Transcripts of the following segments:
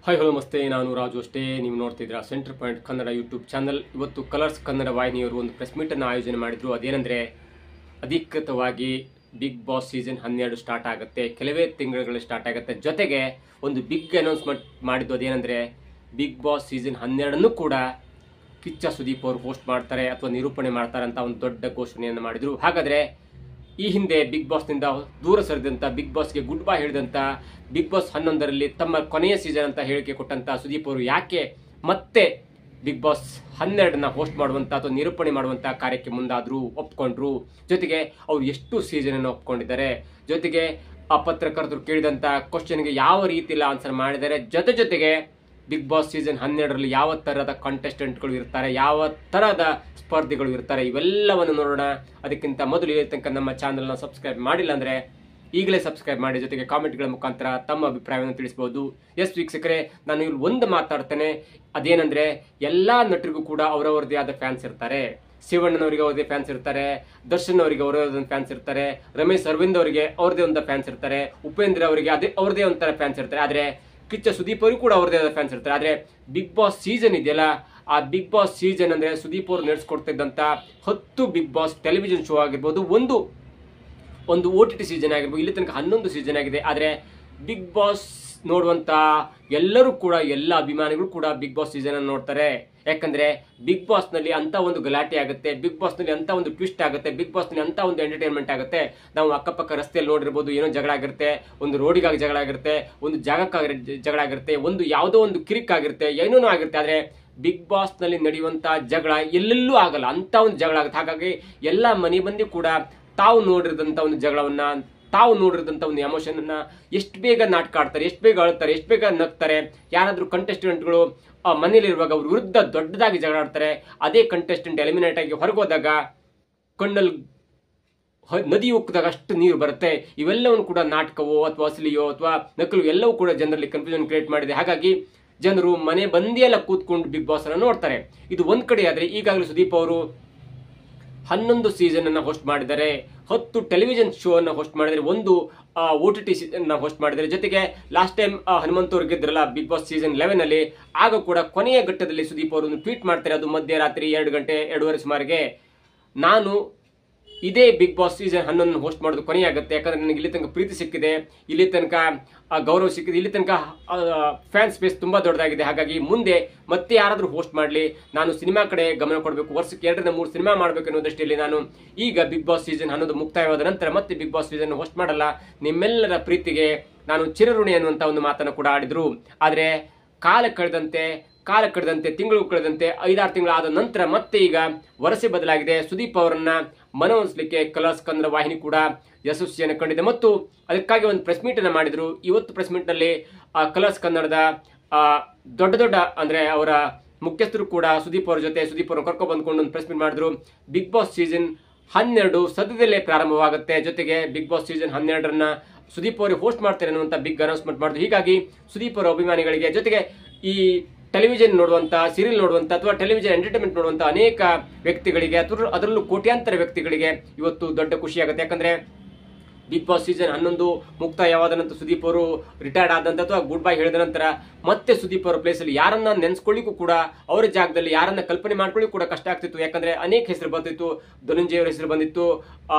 Hi hello ನಮಸ್ತೆ, ನಾನು ರಾಜು ಅಷ್ಟೇ. ನೀವು ನೋಡ್ತಿದ್ದೀರಾ centre point Kannada YouTube channel. ಇವತ್ತು ಕಲರ್ಸ್ ಕನ್ನಡ ವಾಹಿನಿಯವರು ಒಂದು ಪ್ರೆಸ್ ಮೀಟನ್ನು ಆಯೋಜನೆ ಮಾಡಿದ್ರು. ಅದೇನೆಂದರೆ, ಅಧಿಕೃತವಾಗಿ ಬಿಗ್ ಬಾಸ್ ಸೀಸನ್ 12 ಸ್ಟಾರ್ಟ್ ಆಗುತ್ತೆ. ಕೆಲವೇ ತಿಂಗಳುಗಳು ಸ್ಟಾರ್ಟ್ ಆಗುತ್ತೆ. ಜೊತೆಗೆ ಒಂದು ಬಿಗ್ ಅನೌನ್ಸ್ಮೆಂಟ್ ಮಾಡಿದ್ದು. ಅದೇನೆಂದರೆ, ಬಿಗ್ ಬಾಸ್ ಸೀಸನ್ 12 ಕೂಡ ಕಿಚ್ಚ ಸುದೀಪ್ ಅವರು ಹೋಸ್ಟ್ ಮಾಡ್ತಾರೆ ಅಥವಾ ನಿರೂಪಣೆ ಮಾಡ್ತಾರೆ ಅಂತ ಒಂದು ದೊಡ್ಡ ಘೋಷಣೆಯನ್ನು ಮಾಡಿದರು. ಹಾಗಾದರೆ ಈ ಹಿಂದೆ ಬಿಗ್ ಬಾಸ್ನಿಂದ ದೂರ ಸರಿದಂಥ, ಬಿಗ್ ಬಾಸ್ಗೆ ಗುಡ್ ಬೈ ಹೇಳಿದಂಥ, ಬಿಗ್ ಬಾಸ್ 11ರಲ್ಲಿ ತಮ್ಮ ಕೊನೆಯ ಸೀಸನ್ ಅಂತ ಹೇಳಿಕೆ ಕೊಟ್ಟಂಥ ಸುದೀಪ್ ಅವರು ಯಾಕೆ ಮತ್ತೆ ಬಿಗ್ ಬಾಸ್ 12ನ ಹೋಸ್ಟ್ ಮಾಡುವಂಥ ಅಥವಾ ನಿರೂಪಣೆ ಮಾಡುವಂಥ ಕಾರ್ಯಕ್ಕೆ ಮುಂದಾದರೂ, ಒಪ್ಕೊಂಡ್ರು. ಜೊತೆಗೆ ಅವರು ಎಷ್ಟು ಸೀಸನನ್ನು ಒಪ್ಕೊಂಡಿದ್ದಾರೆ, ಜೊತೆಗೆ ಆ ಪತ್ರಕರ್ತರು ಕೇಳಿದಂಥ ಕ್ವಶನ್ಗೆ ಯಾವ ರೀತಿಯಲ್ಲಿ ಆನ್ಸರ್ ಮಾಡಿದ್ದಾರೆ, ಜೊತೆಗೆ ಬಿಗ್ ಬಾಸ್ ಸೀಸನ್ 12ರಲ್ಲಿ ಯಾವ ಥರದ ಕಂಟೆಸ್ಟೆಂಟ್ಗಳು ಇರ್ತಾರೆ, ಯಾವ ಥರದ ಸ್ಪರ್ಧಿಗಳು ಇರ್ತಾರೆ, ಇವೆಲ್ಲವನ್ನು ನೋಡೋಣ. ಅದಕ್ಕಿಂತ ಮೊದಲು ಇಲ್ಲಿ ತನಕ ನಮ್ಮ ಚಾನಲ್ನ ಸಬ್ಸ್ಕ್ರೈಬ್ ಮಾಡಿಲ್ಲ ಅಂದರೆ ಈಗಲೇ ಸಬ್ಸ್ಕ್ರೈಬ್ ಮಾಡಿ. ಜೊತೆಗೆ ಕಾಮೆಂಟ್ಗಳ ಮುಖಾಂತರ ತಮ್ಮ ಅಭಿಪ್ರಾಯವನ್ನು ತಿಳಿಸಬಹುದು. ಎಸ್ ವೀಕ್ಷಕರೇ, ನಾನು ಇಲ್ಲಿ ಒಂದು ಮಾತಾಡ್ತೇನೆ. ಅದೇನೆಂದರೆ, ಎಲ್ಲ ನಟರಿಗೂ ಕೂಡ ಅವರವರದೇ ಆದ ಫ್ಯಾನ್ಸ್ ಇರ್ತಾರೆ. ಶಿವಣ್ಣನವರಿಗೆ ಅವರದೇ ಫ್ಯಾನ್ಸ್ ಇರ್ತಾರೆ, ದರ್ಶನ್ ಅವರಿಗೆ ಅವರದೇ ಫ್ಯಾನ್ಸ್ ಇರ್ತಾರೆ, ರಮೇಶ್ ಅರವಿಂದ್ ಅವರಿಗೆ ಅವ್ರದೇ ಒಂದು ಫ್ಯಾನ್ಸ್ ಇರ್ತಾರೆ, ಉಪೇಂದ್ರ ಅವರಿಗೆ ಅವ್ರದೇ ಒಂಥರ ಫ್ಯಾನ್ಸ್ ಇರ್ತಾರೆ. ಆದರೆ ಕಿಚ್ಚ ಸುದೀಪ್ ಅವರಿಗೂ ಕೂಡ ಅವ್ರದೇ ಆದ ಫ್ಯಾನ್ಸ್ ಇರ್ತಾರೆ. ಆದರೆ ಬಿಗ್ ಬಾಸ್ ಸೀಸನ್ ಇದೆಯಲ್ಲ, ಆ ಬಿಗ್ ಬಾಸ್ ಸೀಸನ್ ಅಂದರೆ ಸುದೀಪ್ ಅವರು ನಡೆಸ್ಕೊಡ್ತಿದ್ದಂಥ 10 ಬಿಗ್ ಬಾಸ್ ಟೆಲಿವಿಷನ್ ಶೋ ಆಗಿರ್ಬೋದು, ಒಂದು OTT ಸೀಸನ್ ಆಗಿರ್ಬೋದು, ಇಲ್ಲಿ ತನಕ 11 ಸೀಸನ್ ಆಗಿದೆ. ಆದರೆ ಬಿಗ್ ಬಾಸ್ ನೋಡುವಂಥ ಎಲ್ಲರೂ ಕೂಡ, ಎಲ್ಲ ಅಭಿಮಾನಿಗಳು ಕೂಡ ಬಿಗ್ ಬಾಸ್ ಸೀಸನ್ ಅನ್ನು ನೋಡ್ತಾರೆ. ಯಾಕಂದರೆ ಬಿಗ್ ಬಾಸ್ನಲ್ಲಿ ಅಂಥ ಒಂದು ಗಲಾಟೆ ಆಗುತ್ತೆ, ಬಿಗ್ ಬಾಸ್ನಲ್ಲಿ ಅಂಥ ಒಂದು ಟ್ವಿಸ್ಟ್ ಆಗುತ್ತೆ, ಬಿಗ್ ಬಾಸ್ನಲ್ಲಿ ಅಂಥ ಒಂದು ಎಂಟರ್ಟೈನ್ಮೆಂಟ್ ಆಗುತ್ತೆ. ನಾವು ಅಕ್ಕಪಕ್ಕ ರಸ್ತೆಯಲ್ಲಿ ನೋಡಿರ್ಬೋದು, ಏನೋ ಜಗಳ ಆಗಿರುತ್ತೆ, ಒಂದು ರೋಡಿಗಾಗಿ ಜಗಳ ಆಗಿರುತ್ತೆ, ಒಂದು ಜಾಗಕ್ಕಾಗಿ ಜಗಳ ಆಗಿರುತ್ತೆ, ಒಂದು ಯಾವುದೋ ಒಂದು ಕಿರಿಕಾಗಿರುತ್ತೆ, ಏನೇನೋ ಆಗಿರುತ್ತೆ. ಆದರೆ ಬಿಗ್ ಬಾಸ್ನಲ್ಲಿ ನಡೆಯುವಂಥ ಜಗಳ ಎಲ್ಲೆಲ್ಲೂ ಆಗಲ್ಲ, ಅಂಥ ಒಂದು ಜಗಳ ಆಗುತ್ತೆ. ಹಾಗಾಗಿ ಎಲ್ಲ ಮನೆ ಮಂದಿ ಕೂಡ ತಾವು ನೋಡಿರೋದಂಥ ಒಂದು ಜಗಳವನ್ನ, ತಾವು ನೋಡಿರೋದಂಥ ಒಂದು ಎಮೋಷನ್ ಎಷ್ಟು ಬೇಗ ನಾಟಕ ಆಡ್ತಾರೆ, ಎಷ್ಟು ಬೇಗ ಅಳ್ತಾರೆ, ಎಷ್ಟು ಬೇಗ ನಗ್ತಾರೆ. ಯಾರಾದರೂ ಕಂಟೆಸ್ಟೆಂಟ್ಗಳು ಮನೇಲಿರುವಾಗ ಅವ್ರ ವಿರುದ್ಧ ದೊಡ್ಡದಾಗಿ ಜಗಳ ಆಡ್ತಾರೆ. ಅದೇ ಕಂಟೆಸ್ಟೆಂಟ್ ಎಲಿಮಿನೇಟ್ ಆಗಿ ಹೊರಗೋದಾಗ ಕಣ್ಣಲ್ಲಿ ನದಿ ಉಕ್ಕಿದಾಗ ಅಷ್ಟು ನೀರು ಬರುತ್ತೆ. ಇವೆಲ್ಲವನ್ನು ಕೂಡ ನಾಟಕವೋ ಅಥವಾ ಅಸಲಿಯೋ ಅಥವಾ ನಕಲು ಎಲ್ಲವೂ ಕೂಡ ಜನರಲ್ಲಿ ಕನ್ಫ್ಯೂಷನ್ ಕ್ರಿಯೇಟ್ ಮಾಡಿದೆ. ಹಾಗಾಗಿ ಜನರು ಮನೆ ಬಂದಿಯೆಲ್ಲ ಕೂತ್ಕೊಂಡು ಬಿಗ್ ಬಾಸ್ ಅನ್ನು ನೋಡ್ತಾರೆ. ಇದು ಒಂದ್ ಕಡೆ. ಆದರೆ ಈಗಾಗಲೇ ಸುದೀಪ್ ಅವರು 11 ಸೀಸನ್ ಅನ್ನು ಹೋಸ್ಟ್ ಮಾಡಿದ್ದಾರೆ, 10 ಟೆಲಿವಿಷನ್ ಶೋ ಅನ್ನು ಹೋಸ್ಟ್ ಮಾಡಿದ್ದಾರೆ, ಒಂದು OTT ಸೀಸನ್ ಹೋಸ್ಟ್ ಮಾಡಿದ್ದಾರೆ. ಜೊತೆಗೆ ಲಾಸ್ಟ್ ಟೈಮ್ ಹನುಮಂತ್ ಅವ್ರು ಗೆದ್ರಲ್ಲ ಬಿಗ್ ಬಾಸ್ ಸೀಸನ್ 11ನಲ್ಲಿ, ಆಗ ಕೂಡ ಕೊನೆಯ ಘಟ್ಟದಲ್ಲಿ ಸುದೀಪ್ ಅವರು ಒಂದು ಟ್ವೀಟ್ ಮಾಡ್ತಾರೆ. ಅದು ಮಧ್ಯರಾತ್ರಿ 2 ಗಂಟೆ 2:30 ಸುಮಾರಿಗೆ, ನಾನು ಇದೇ ಬಿಗ್ ಬಾಸ್ ಸೀಸನ್ 11 ಹೋಸ್ಟ್ ಮಾಡೋದು ಕೊನೆಯಾಗುತ್ತೆ. ಯಾಕಂದ್ರೆ ನನಗೆ ಇಲ್ಲಿ ತನಕ ಪ್ರೀತಿ ಸಿಕ್ಕಿದೆ, ಇಲ್ಲಿ ತನಕ ಗೌರವ ಸಿಕ್ಕಿದೆ, ಇಲ್ಲಿ ತನಕ ಫ್ಯಾನ್ ಸ್ಪೇಸ್ ತುಂಬಾ ದೊಡ್ಡದಾಗಿದೆ. ಹಾಗಾಗಿ ಮುಂದೆ ಮತ್ತೆ ಯಾರಾದರೂ ಹೋಸ್ಟ್ ಮಾಡಲಿ, ನಾನು ಸಿನಿಮಾ ಕಡೆ ಗಮನ ಕೊಡಬೇಕು, ವರ್ಷಕ್ಕೆ 2 ರಿಂದ 3 ಸಿನಿಮಾ ಮಾಡಬೇಕು ಅನ್ನೋ ದೃಷ್ಟಿಯಲ್ಲಿ ನಾನು ಈಗ ಬಿಗ್ ಬಾಸ್ ಸೀಸನ್ 11 ಮುಕ್ತಾಯವಾದ ನಂತರ ಮತ್ತೆ ಬಿಗ್ ಬಾಸ್ ಸೀಸನ್ ಹೋಸ್ಟ್ ಮಾಡಲ್ಲ. ನಿಮ್ಮೆಲ್ಲರ ಪ್ರೀತಿಗೆ ನಾನು ಚಿರಋಣಿ ಅನ್ನುವಂಥ ಒಂದು ಮಾತನ್ನು ಕೂಡ ಆಡಿದ್ರು. ಆದರೆ ಕಾಲ ಕಳೆದಂತೆ ತಿಂಗಳು ಕಳೆದಂತೆ 5-6 ತಿಂಗಳಾದ ನಂತರ ಮತ್ತೆ ಈಗ ವರಸೆ ಬದಲಾಗಿದೆ. ಸುದೀಪ್ ಅವರನ್ನ ಮನವೊಲಿಸಲಿಕ್ಕೆ ಕಲರ್ಸ್ ಕನ್ನಡ ವಾಹಿನಿ ಕೂಡ ಯಶಸ್ವಿಯನ್ನು ಕಂಡಿದೆ ಮತ್ತು ಅದಕ್ಕಾಗಿ ಒಂದು ಪ್ರೆಸ್ ಮೀಟ್ ಅನ್ನು ಮಾಡಿದ್ರು. ಇವತ್ತು ಪ್ರೆಸ್ ಮೀಟ್ ನಲ್ಲಿ ಕಲರ್ಸ್ ಕನ್ನಡದ ದೊಡ್ಡ ಅಂದ್ರೆ ಅವರ ಮುಖ್ಯಸ್ಥರು ಕೂಡ ಸುದೀಪ್ ಅವರ ಜೊತೆ ಸುದೀಪ್ ಅವರನ್ನು ಕರ್ಕೊಂಡು ಬಂದ್ಕೊಂಡು ಒಂದು ಪ್ರೆಸ್ ಮೀಟ್ ಮಾಡಿದ್ರು. ಬಿಗ್ ಬಾಸ್ ಸೀಸನ್ 12 ಸದ್ಯದಲ್ಲೇ ಪ್ರಾರಂಭವಾಗುತ್ತೆ. ಜೊತೆಗೆ ಬಿಗ್ ಬಾಸ್ ಸೀಸನ್ 12ರನ್ನ ಸುದೀಪ್ ಅವರು ಹೋಸ್ಟ್ ಮಾಡ್ತಾರೆ ಅನ್ನುವಂಥ ಬಿಗ್ ಅನೌನ್ಸ್ಮೆಂಟ್ ಮಾಡಿದ್ರು. ಹೀಗಾಗಿ ಸುದೀಪ್ ಅವರ ಅಭಿಮಾನಿಗಳಿಗೆ, ಜೊತೆಗೆ ಈ ಟೆಲಿವಿಷನ್ ನೋಡುವಂಥ, ಸೀರಿಯಲ್ ನೋಡುವಂಥ ಅಥವಾ ಟೆಲಿವಿಷನ್ ಎಂಟರ್ಟೈನ್ಮೆಂಟ್ ನೋಡುವಂಥ ಅನೇಕ ವ್ಯಕ್ತಿಗಳಿಗೆ, ಅದರಲ್ಲೂ ಕೋಟ್ಯಾಂತರ ವ್ಯಕ್ತಿಗಳಿಗೆ ಇವತ್ತು ದೊಡ್ಡ ಖುಷಿಯಾಗುತ್ತೆ. ಯಾಕಂದ್ರೆ ಬಿಗ್ ಬಾಸ್ ಸೀಸನ್ 11 ಮುಕ್ತಾಯವಾದ ನಂತರ ಸುದೀಪ್ ಅವರು ರಿಟೈರ್ಡ್ ಆದ ನಂತರ ಅಥವಾ ಗುಡ್ ಬೈ ಹೇಳಿದ ನಂತರ ಮತ್ತೆ ಸುದೀಪ್ ಅವರ ಪ್ಲೇಸಲ್ಲಿ ಯಾರನ್ನ ನೆನೆಸ್ಕೊಳ್ಳಿಕ್ಕೂ ಕೂಡ, ಅವರ ಜಾಗದಲ್ಲಿ ಯಾರನ್ನ ಕಲ್ಪನೆ ಮಾಡ್ಕೊಳ್ಳಿಕ್ಕೂ ಕೂಡ ಕಷ್ಟ ಆಗ್ತಿತ್ತು. ಯಾಕಂದ್ರೆ ಅನೇಕ ಹೆಸರು ಬಂದಿತ್ತು. ಧನಂಜಯ ಅವರ ಹೆಸರು ಬಂದಿತ್ತು,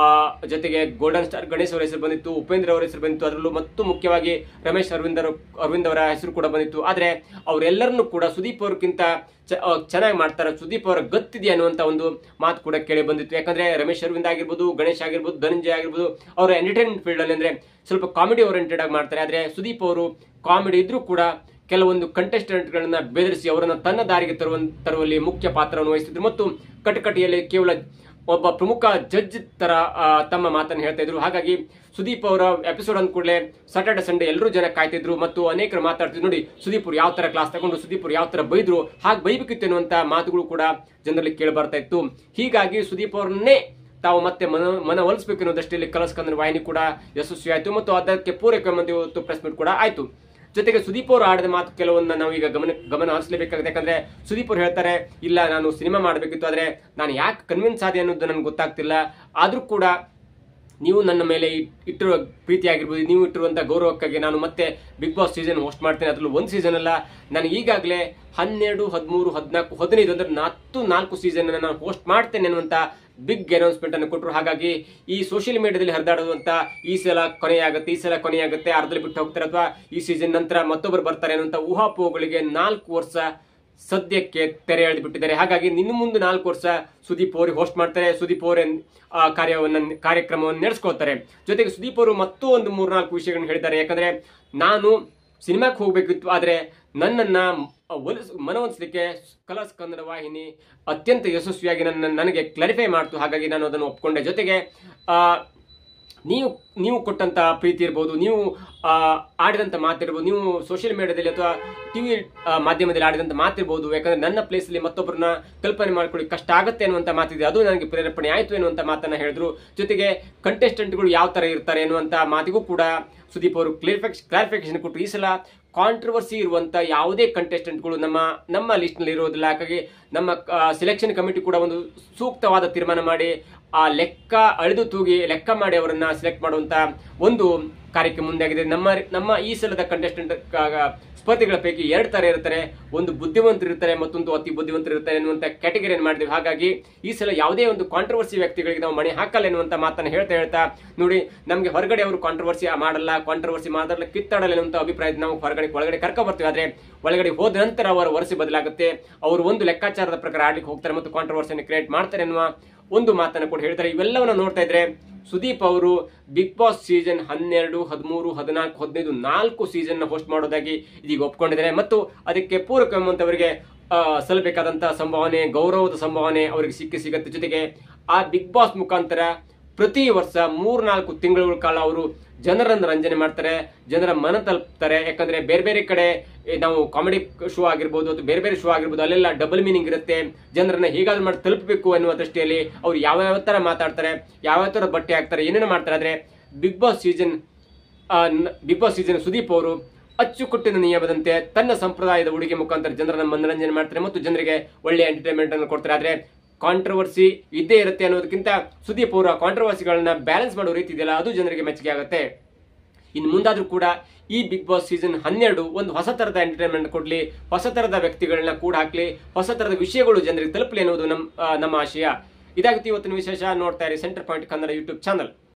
ಜೊತೆಗೆ ಗೋಲ್ಡನ್ ಸ್ಟಾರ್ ಗಣೇಶ್ ಅವರ ಹೆಸರು ಬಂದಿತ್ತು, ಉಪೇಂದ್ರ ಅವರ ಹೆಸರು ಬಂದಿತ್ತು, ಅದರಲ್ಲೂ ಮತ್ತು ಮುಖ್ಯವಾಗಿ ರಮೇಶ್ ಅರವಿಂದ್ ಅವರ ಹೆಸರು ಕೂಡ ಬಂದಿತ್ತು. ಆದರೆ ಅವರೆಲ್ಲರನ್ನೂ ಕೂಡ ಸುದೀಪ್ ಅವ್ರಿಗಿಂತ ಚೆನ್ನಾಗಿ ಮಾಡ್ತಾರೆ, ಸುದೀಪ್ ಅವರ ಗತ್ತಿದೆ ಅನ್ನುವಂಥ ಒಂದು ಮಾತು ಕೂಡ ಕೇಳಿ ಬಂದಿತ್ತು. ಯಾಕಂದ್ರೆ ರಮೇಶ್ ಅರವಿಂದ್ ಆಗಿರ್ಬೋದು, ಗಣೇಶ್ ಆಗಿರ್ಬೋದು, ಧನಂಜಯ ಆಗಿರ್ಬೋದು, ಅವರ ಎಂಟರ್ಟೈನ್ಮೆಂಟ್ ಫೀಲ್ಡ್ ಅಲ್ಲಿ ಅಂದ್ರೆ ಸ್ವಲ್ಪ ಕಾಮಿಡಿ ಓರಿಯೆಂಟೆಡ್ ಆಗಿ ಮಾಡ್ತಾರೆ. ಆದರೆ ಸುದೀಪ್ ಅವರು ಕಾಮಿಡಿ ಇದ್ರೂ ಕೂಡ ಕೆಲವೊಂದು ಕಂಟೆಸ್ಟೆಂಟ್ಗಳನ್ನ ಬೆದರಿಸಿ ಅವರನ್ನು ತನ್ನ ದಾರಿಗೆ ತರುವಲ್ಲಿ ಮುಖ್ಯ ಪಾತ್ರವನ್ನು ವಹಿಸ್ತಿದ್ರು ಮತ್ತು ಕಟಕಟಿಯಲ್ಲಿ ಕೇವಲ ಒಬ್ಬ ಪ್ರಮುಖ ಜಡ್ಜ್ ತರ ತಮ್ಮ ಮಾತನ್ನು ಹೇಳ್ತಾ ಇದ್ರು. ಹಾಗಾಗಿ ಸುದೀಪ್ ಅವರ ಎಪಿಸೋಡ್ ಅಂದ ಕೂಡಲೇ ಸಾಟರ್ಡೆ ಸಂಡೇ ಎಲ್ಲರೂ ಜನ ಕಾಯ್ತಿದ್ರು ಮತ್ತು ಅನೇಕರು ಮಾತಾಡ್ತಿದ್ರು. ನೋಡಿ ಸುದೀಪ್ ಅವರು ಯಾವ ತರ ಕ್ಲಾಸ್ ತಗೊಂಡು, ಸುದೀಪ್ ಅವರು ಯಾವ ತರ ಬೈದ್ರು, ಹಾಗೆ ಬೈಬೇಕಿತ್ತು ಅನ್ನುವಂಥ ಮಾತುಗಳು ಕೂಡ ಜನರಲ್ಲಿ ಕೇಳಿ ಬರ್ತಾ ಇತ್ತು. ಹೀಗಾಗಿ ಸುದೀಪ್ ಅವರನ್ನೇ ತಾವು ಮತ್ತೆ ಮನವೊಲಿಸಬೇಕು ಅನ್ನೋ ದೃಷ್ಟಿಯಲ್ಲಿ ಕಲರ್ಸ್ ಕನ್ನಡ ವಾಹಿನಿ ಕೂಡ ಯಶಸ್ವಿ ಆಯಿತು ಮತ್ತು ಅದಕ್ಕೆ ಪೂರಕ ಮಂದಿ ಇವತ್ತು ಪ್ರೆಸ್ ಮೀಟ್ ಕೂಡ ಆಯಿತು. ಜೊತೆಗೆ ಸುದೀಪ್ ಅವರು ಆಡಿದ ಮಾತು ಕೆಲವನ್ನ ನಾವು ಈಗ ಗಮನ ಹರಿಸಲೇಬೇಕಾಗುತ್ತೆ. ಯಾಕಂದ್ರೆ ಸುದೀಪ್ ಅವರು ಹೇಳ್ತಾರೆ, ಇಲ್ಲ ನಾನು ಸಿನಿಮಾ ಮಾಡಬೇಕಿತ್ತು, ಆದರೆ ನಾನು ಯಾಕೆ ಕನ್ವಿನ್ಸ್ ಆದೆ ಅನ್ನೋದು ನನಗೆ ಗೊತ್ತಾಗ್ತಿಲ್ಲ. ಆದ್ರೂ ಕೂಡ ನೀವು ನನ್ನ ಮೇಲೆ ಇಟ್ಟಿರುವ ಪ್ರೀತಿ ಆಗಿರ್ಬೋದು, ನೀವು ಇಟ್ಟಿರುವಂಥ ಗೌರವಕ್ಕಾಗಿ ನಾನು ಮತ್ತೆ ಬಿಗ್ ಬಾಸ್ ಸೀಸನ್ ಹೋಸ್ಟ್ ಮಾಡ್ತೇನೆ. ಅದರಲ್ಲೂ ಒಂದು ಸೀಸನ್ ಅಲ್ಲ, ನಾನು ಈಗಾಗಲೇ 12, 13, 14, 15 ಅಂದರೆ 4 ಸೀಸನ್ ನಾನು ಹೋಸ್ಟ್ ಮಾಡ್ತೇನೆ ಅನ್ನುವಂಥ ಬಿಗ್ ಅನೌನ್ಸ್ಮೆಂಟ್ ಅನ್ನು ಕೊಟ್ಟರು. ಹಾಗಾಗಿ ಈ ಸೋಷಿಯಲ್ ಮೀಡಿಯಾದಲ್ಲಿ ಹರಿದಾಡುವಂಥ ಈ ಸಲ ಕೊನೆಯಾಗುತ್ತೆ, ಅರ್ಧದಲ್ಲಿ ಬಿಟ್ಟು ಹೋಗ್ತಾರೆ ಅಥವಾ ಈ ಸೀಸನ್ ನಂತರ ಮತ್ತೊಬ್ಬರು ಬರ್ತಾರೆ ಅನ್ನುವಂಥ ಊಹಾಪೋಹಗಳಿಗೆ 4 ವರ್ಷ ಸದ್ಯಕ್ಕೆ ತೆರೆ ಎಳೆದು ಬಿಟ್ಟಿದ್ದಾರೆ. ಹಾಗಾಗಿ ನಿನ್ನ ಮುಂದೆ 4 ವರ್ಷ ಸುದೀಪ್ ಅವರು ಹೋಸ್ಟ್ ಮಾಡ್ತಾರೆ. ಸುದೀಪ್ ಅವರೇ ಕಾರ್ಯಕ್ರಮವನ್ನು ನಡೆಸ್ಕೊಳ್ತಾರೆ. ಜೊತೆಗೆ ಸುದೀಪ್ ಅವರು ಮತ್ತೊಂದು 3-4 ವಿಷಯಗಳನ್ನು ಹೇಳಿದ್ದಾರೆ. ಯಾಕಂದ್ರೆ ನಾನು ಸಿನಿಮಾಕ್ಕೆ ಹೋಗ್ಬೇಕಿತ್ತು, ಆದರೆ ನನ್ನನ್ನು ಮನವೊಲಿಸಲಿಕ್ಕೆ ಕಲರ್ಸ್ ಕನ್ನಡ ವಾಹಿನಿ ಅತ್ಯಂತ ಯಶಸ್ವಿಯಾಗಿ ನನಗೆ ಕ್ಲಾರಿಫೈ ಮಾಡ್ತು. ಹಾಗಾಗಿ ನಾನು ಅದನ್ನು ಒಪ್ಕೊಂಡೆ. ಜೊತೆಗೆ ನೀವು ಕೊಟ್ಟಂತ ಪ್ರೀತಿ ಇರ್ಬೋದು, ನೀವು ಆಡಿದಂಥ ಮಾತಿರ್ಬೋದು, ನೀವು ಸೋಷಿಯಲ್ ಮೀಡಿಯಾದಲ್ಲಿ ಅಥವಾ ಟಿವಿ ಮಾಧ್ಯಮದಲ್ಲಿ ಆಡಿದಂಥ ಮಾತಿರ್ಬೋದು. ಯಾಕಂದ್ರೆ ನನ್ನ ಪ್ಲೇಸಲ್ಲಿ ಮತ್ತೊಬ್ಬರನ್ನ ಕಲ್ಪನೆ ಮಾಡ್ಕೊಳ್ಳಿ ಕಷ್ಟ ಆಗುತ್ತೆ ಅನ್ನುವಂಥ ಮಾತಿದೆ, ಅದು ನನಗೆ ಪ್ರೇರೇಪಣೆ ಆಯಿತು ಎನ್ನುವಂಥ ಮಾತನ್ನ ಹೇಳಿದ್ರು. ಜೊತೆಗೆ ಕಂಟೆಸ್ಟೆಂಟ್ಗಳು ಯಾವ ಥರ ಇರ್ತಾರೆ ಎನ್ನುವಂಥ ಮಾತಿಗೂ ಕೂಡ ಸುದೀಪ್ ಅವರು ಕ್ಲಾರಿಫಿಕೇಶನ್ ಕೊಟ್ಟರು. ಈ ಸಲ ಕಾಂಟ್ರವರ್ಸಿ ಇರುವಂಥ ಯಾವುದೇ ಕಂಟೆಸ್ಟೆಂಟ್ಗಳು ನಮ್ಮ ಲಿಸ್ಟ್ನಲ್ಲಿ ಇರೋದಿಲ್ಲ. ಹಾಗಾಗಿ ನಮ್ಮ ಸೆಲೆಕ್ಷನ್ ಕಮಿಟಿ ಕೂಡ ಒಂದು ಸೂಕ್ತವಾದ ತೀರ್ಮಾನ ಮಾಡಿ ಆ ಅಳೆದು ತೂಗಿ ಲೆಕ್ಕ ಮಾಡಿ ಅವರನ್ನ ಸೆಲೆಕ್ಟ್ ಮಾಡುವಂತ ಒಂದು ಕಾರ್ಯಕ್ಕೆ ಮುಂದಾಗಿದೆ. ನಮ್ಮ ಈ ಸಲದ ಕಂಟೆಸ್ಟೆಂಟ್ ಸ್ಪರ್ಧಿಗಳ ಪೈಕಿ 2 ತರ ಇರ್ತಾರೆ. ಒಂದು ಬುದ್ಧಿವಂತರು ಇರ್ತಾರೆ, ಮತ್ತೊಂದು ಅತಿ ಬುದ್ಧಿವಂತರು ಇರ್ತಾರೆ ಎನ್ನುವಂತ ಕ್ಯಾಟಗರಿಯನ್ನು ಮಾಡಿದ್ವಿ. ಹಾಗಾಗಿ ಈ ಸಲ ಯಾವುದೇ ಒಂದು ಕಾಂಟ್ರವರ್ಸಿ ವ್ಯಕ್ತಿಗಳಿಗೆ ನಾವು ಮಣೆ ಹಾಕಲ್ಲ ಎನ್ನುವಂತ ಮಾತನ್ನು ಹೇಳ್ತಾ ನೋಡಿ, ನಮಗೆ ಹೊರಗಡೆ ಅವರು ಕಾಂಟ್ರವರ್ಸಿ ಮಾಡಲ್ಲ, ಕಾಂಟ್ರವರ್ಸಿ ಮಾತಾಡಲ್ಲ, ಕಿತ್ತಾಡಲ್ಲ ಎನ್ನುವಂತ ಅಭಿಪ್ರಾಯದ ನಾವು ಒಳಗಡೆ ಕರ್ಕೊ ಬರ್ತೀವಿ. ಆದ್ರೆ ಒಳಗಡೆ ಹೋದ ನಂತರ ಅವರ ವರಸೆ ಬದಲಾಗುತ್ತೆ. ಅವರು ಒಂದು ಲೆಕ್ಕಾಚಾರದ ಪ್ರಕಾರ ಆಡ್ಲಿಕ್ಕೆ ಹೋಗ್ತಾರೆ ಮತ್ತು ಕಾಂಟ್ರವರ್ಸಿಯನ್ನು ಕ್ರಿಯೇಟ್ ಮಾಡ್ತಾರೆ ಎನ್ನುವ ಒಂದು ಮಾತನ್ನು ಕೂಡ ಹೇಳ್ತಾರೆ. ಇವೆಲ್ಲವನ್ನ ನೋಡ್ತಾ ಇದ್ರೆ ಸುದೀಪ್ ಅವರು Bigg Boss season 12, 13, 14, 15 4 season host ಮಾಡೋದಾಗಿ ಇದೀಗ ಒಪ್ಕೊಂಡಿದ್ದಾರೆ. ಮತ್ತು ಅದಕ್ಕೆ ಪೂರಕವಂತವರಿಗೆ ಸಲ್ಲಬೇಕಾದಂತಹ ಸಂಭಾವನೆ, ಗೌರವದ ಸಂಭಾವನೆ ಅವರಿಗೆ ಸಿಗುತ್ತೆ. ಜೊತೆಗೆ ಆ ಬಿಗ್ ಬಾಸ್ ಮುಖಾಂತರ ಪ್ರತಿ ವರ್ಷ 3-4 ತಿಂಗಳ ಕಾಲ ಅವರು ಜನರನ್ನು ರಂಜನೆ ಮಾಡ್ತಾರೆ, ಜನರ ಮನ ತಲುಪ್ತಾರೆ. ಯಾಕಂದ್ರೆ ಬೇರೆ ಬೇರೆ ಕಡೆ ನಾವು ಕಾಮಿಡಿ ಶೋ ಆಗಿರ್ಬೋದು ಅಥವಾ ಬೇರೆ ಬೇರೆ ಶೋ ಆಗಿರ್ಬೋದು, ಅಲ್ಲೆಲ್ಲ ಡಬಲ್ ಮೀನಿಂಗ್ ಇರುತ್ತೆ. ಜನರನ್ನ ಹೇಗಾದ್ರೂ ಮಾಡಿ ತಲುಪಬೇಕು ಎನ್ನುವ ದೃಷ್ಟಿಯಲ್ಲಿ ಅವ್ರು ಯಾವ ತರ ಮಾತಾಡ್ತಾರೆ, ಯಾವ ತರ ಬಟ್ಟೆ ಹಾಕ್ತಾರೆ, ಏನೇನು ಮಾಡ್ತಾರೆ. ಆದ್ರೆ ಬಿಗ್ ಬಾಸ್ ಸೀಸನ್ ಸುದೀಪ್ ಅವರು ಅಚ್ಚುಕಟ್ಟಿನ ನಿಯಮದಂತೆ ತನ್ನ ಸಂಪ್ರದಾಯದ ಉಡುಗೆ ಮುಖಾಂತರ ಜನರನ್ನ ಮನರಂಜನೆ ಮಾಡ್ತಾರೆ ಮತ್ತು ಜನರಿಗೆ ಒಳ್ಳೆಯ ಎಂಟರ್ಟೈನ್ಮೆಂಟ್ ಅನ್ನು ಕೊಡ್ತಾರೆ. ಆದ್ರೆ ಕಾಂಟ್ರವರ್ಸಿ ಇದ್ದೇ ಇರುತ್ತೆ ಅನ್ನೋದಕ್ಕಿಂತ ಸುದೀಪ್ ಅವರ ಕಾಂಟ್ರವರ್ಸಿಗಳನ್ನ ಬ್ಯಾಲೆನ್ಸ್ ಮಾಡೋ ರೀತಿ ಇದೆಯಲ್ಲ, ಅದು ಜನರಿಗೆ ಮೆಚ್ಚುಗೆ ಆಗುತ್ತೆ. ಇನ್ನು ಮುಂದಾದ್ರೂ ಕೂಡ ಈ ಬಿಗ್ ಬಾಸ್ ಸೀಸನ್ 12 ಒಂದು ಹೊಸ ತರದ ಎಂಟರ್ಟೈನ್ಮೆಂಟ್ ಕೊಡ್ಲಿ, ಹೊಸ ತರದ ವ್ಯಕ್ತಿಗಳನ್ನ ಕೂಡ ಹಾಕ್ಲಿ, ಹೊಸ ತರದ ವಿಷಯಗಳು ಜನರಿಗೆ ತಲುಪಲಿ ಅನ್ನೋದು ನಮ್ಮ ಆಶಯ. ಇದಾಗಿತ್ತು ಇವತ್ತಿನ ವಿಶೇಷ. ನೋಡ್ತಾ ಇರಿ centre point Kannada YouTube channel.